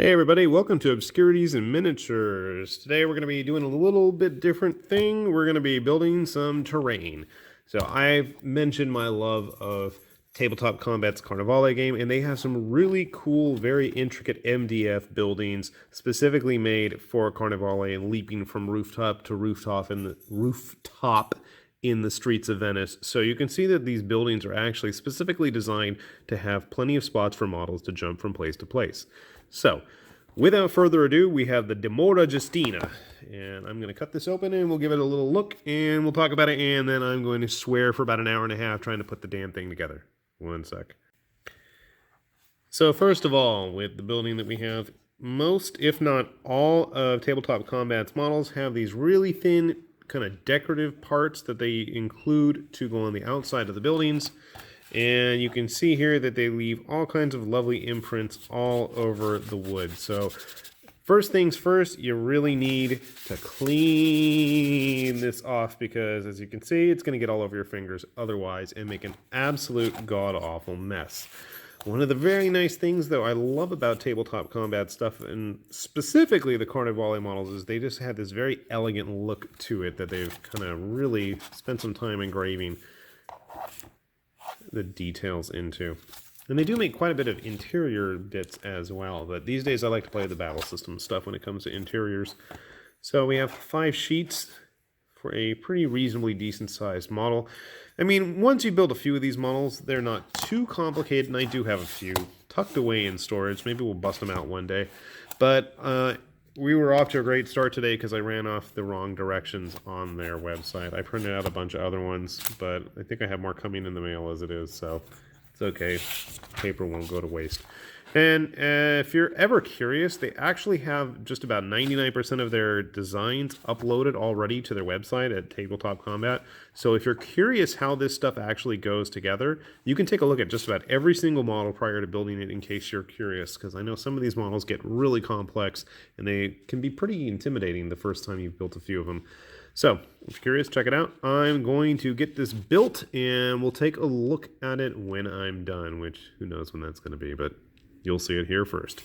Hey everybody, welcome to Obscurities and Miniatures. Today we're going to be doing a little bit different thing. We're going to be building some terrain. So I've mentioned my love of Tabletop Combat's Carnivale game, and they have some really cool, very intricate MDF buildings specifically made for Carnivale and leaping from rooftop to rooftop in the streets of Venice. So you can see that these buildings are actually specifically designed to have plenty of spots for models to jump from place to place. So, without further ado, we have the Dimora Justina. And I'm going to cut this open and we'll give it a little look and we'll talk about it. And then I'm going to swear for about an hour and a half trying to put the damn thing together. One sec. So first of all, with the building that we have, most, if not all, of Tabletop Combat's models have these really thin, kind of decorative parts that they include to go on the outside of the buildings. And you can see here that they leave all kinds of lovely imprints all over the wood. So first things first, you really need to clean this off because as you can see, it's going to get all over your fingers otherwise and make an absolute god-awful mess. One of the very nice things, though, I love about Tabletop Combat stuff, and specifically the Carnivale models, is they just had this very elegant look to it that they've kind of really spent some time engraving the details into. And they do make quite a bit of interior bits as well, but these days I like to play the battle system stuff when it comes to interiors. So we have 5 sheets for a pretty reasonably decent sized model. I mean, once you build a few of these models, they're not too complicated, and I do have a few tucked away in storage. Maybe we'll bust them out one day. But we were off to a great start today because I ran off the wrong directions on their website. I printed out a bunch of other ones, but I think I have more coming in the mail as it is, so it's okay. Paper won't go to waste. And if you're ever curious, they actually have just about 99% of their designs uploaded already to their website at Tabletop Combat. So if you're curious how this stuff actually goes together, you can take a look at just about every single model prior to building it in case you're curious, because I know some of these models get really complex and they can be pretty intimidating the first time you've built a few of them. So, if you're curious, check it out. I'm going to get this built and we'll take a look at it when I'm done, which who knows when that's going to be, but you'll see it here first.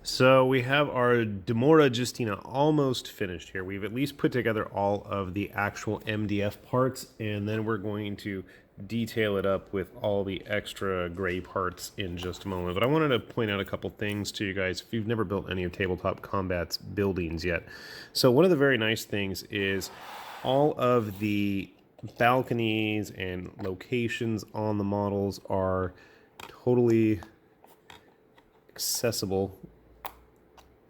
So we have our Dimora Justina almost finished here. We've at least put together all of the actual MDF parts, and then we're going to detail it up with all the extra gray parts in just a moment. But I wanted to point out a couple things to you guys if you've never built any of Tabletop Combat's buildings yet. So one of the very nice things is all of the balconies and locations on the models are totally accessible. I'm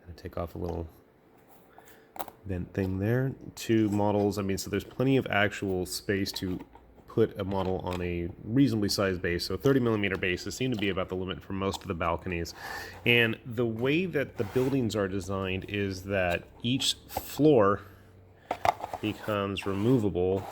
gonna take off a little vent thing there. 2 models. I mean, so there's plenty of actual space to put a model on a reasonably sized base. So 30mm bases seem to be about the limit for most of the balconies. And the way that the buildings are designed is that each floor becomes removable,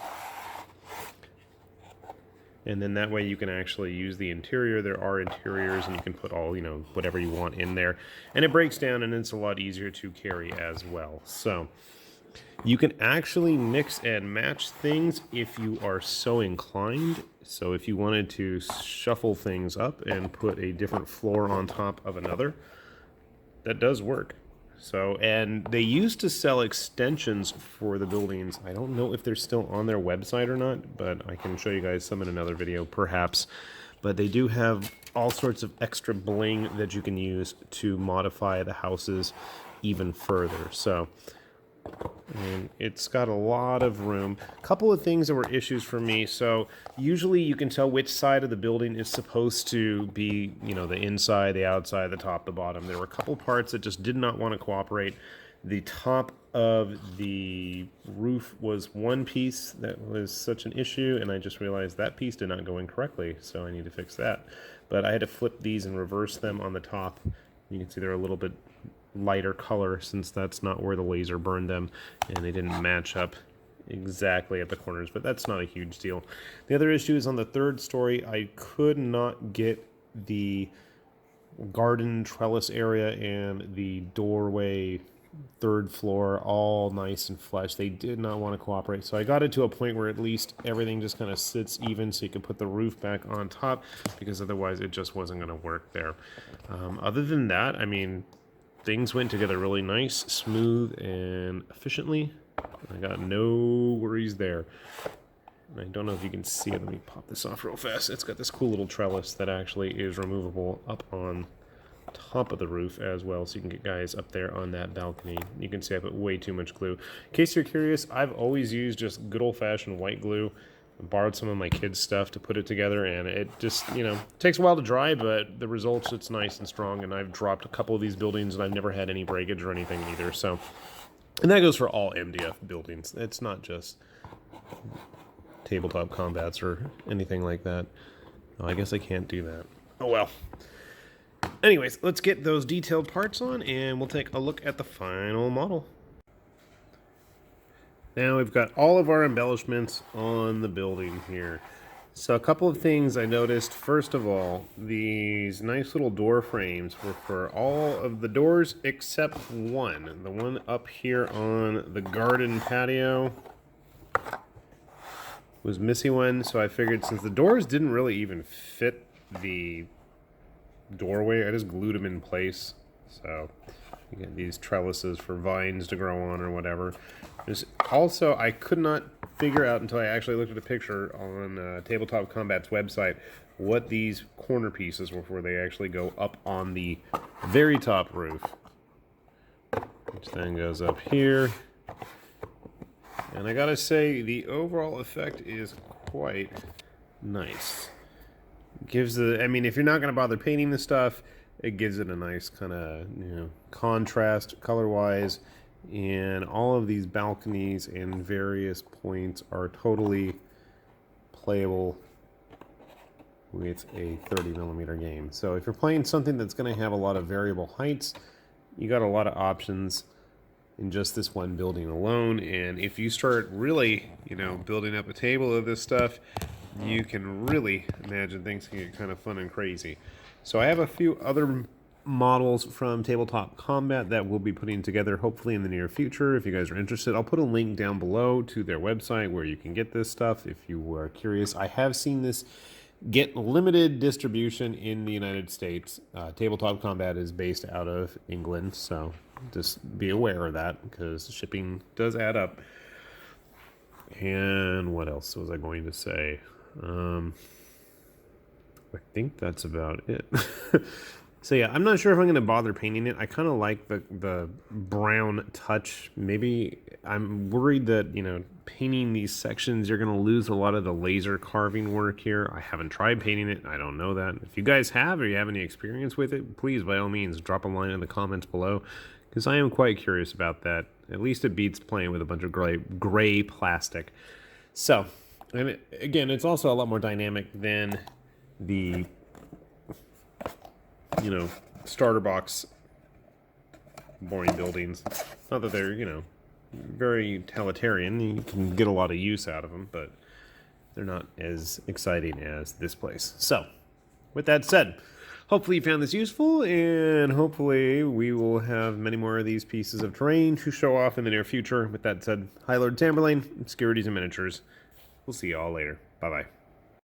and then that way you can actually use the interior. There are interiors and you can put all, whatever you want in there. And it breaks down and it's a lot easier to carry as well. So you can actually mix and match things if you are so inclined. So if you wanted to shuffle things up and put a different floor on top of another, that does work. So, and they used to sell extensions for the buildings. I don't know if they're still on their website or not, but I can show you guys some in another video, perhaps. But they do have all sorts of extra bling that you can use to modify the houses even further. So, and it's got a lot of room. A couple of things that were issues for me. So usually you can tell which side of the building is supposed to be, the inside, the outside, the top, the bottom. There were a couple parts that just did not want to cooperate. The top of the roof was one piece that was such an issue, and I just realized that piece did not go in correctly, so I need to fix that. But I had to flip these and reverse them on the top. You can see they're a little bit lighter color since that's not where the laser burned them, and they didn't match up exactly at the corners, but that's not a huge deal. The other issue is on the 3rd story. I could not get the garden trellis area and the doorway third floor, all nice and flush. They did not want to cooperate. So I got it to a point where at least everything just kind of sits even so you can put the roof back on top, because otherwise it just wasn't going to work there. Other than that, I mean, things went together really nice, smooth, and efficiently. I got no worries there. I don't know if you can see it. Let me pop this off real fast. It's got this cool little trellis that actually is removable up on top of the roof as well, so you can get guys up there on that balcony. You can see I put way too much glue. In case you're curious, I've always used just good old-fashioned white glue. I borrowed some of my kids' stuff to put it together, and it just, you know, takes a while to dry, but the results, it's nice and strong, and I've dropped a couple of these buildings, and I've never had any breakage or anything either, so. And that goes for all MDF buildings. It's not just tabletop combats or anything like that. Oh, I guess I can't do that. Oh well. Anyways, let's get those detailed parts on and we'll take a look at the final model. Now we've got all of our embellishments on the building here. So a couple of things I noticed. First of all, these nice little door frames were for all of the doors except one. The one up here on the garden patio was missing one, so I figured since the doors didn't really even fit the doorway, I just glued them in place. So you get these trellises for vines to grow on or whatever. There's also, I could not figure out until I actually looked at a picture on Tabletop Combat's website what these corner pieces were for. They actually go up on the very top roof, which then goes up here. And I gotta say, the overall effect is quite nice. Gives the, I mean, if you're not gonna bother painting the stuff, it gives it a nice kind of, you know, contrast color-wise. And all of these balconies and various points are totally playable with a 30mm game. So if you're playing something that's going to have a lot of variable heights, you got a lot of options in just this one building alone. And if you start really, you know, building up a table of this stuff, you can really imagine things can get kind of fun and crazy. So I have a few other models from Tabletop Combat that we'll be putting together hopefully in the near future. If you guys are interested, I'll put a link down below to their website where you can get this stuff if you are curious. I have seen this get limited distribution in the United States. Tabletop Combat is based out of England, so just be aware of that because shipping does add up. And what else was I going to say? I think that's about it. So yeah, I'm not sure if I'm going to bother painting it. I kind of like the brown touch. Maybe I'm worried that, you know, painting these sections, you're going to lose a lot of the laser carving work here. I haven't tried painting it. I don't know that. If you guys have or you have any experience with it, please, by all means, drop a line in the comments below because I am quite curious about that. At least it beats playing with a bunch of gray plastic. So, and again, it's also a lot more dynamic than the, you know, starter box boring buildings. Not that they're, you know, very utilitarian. You can get a lot of use out of them, but they're not as exciting as this place. So, with that said, hopefully you found this useful, and hopefully we will have many more of these pieces of terrain to show off in the near future. With that said, hi Lord Tamberlane, Obscurities and Miniatures. We'll see you all later. Bye-bye.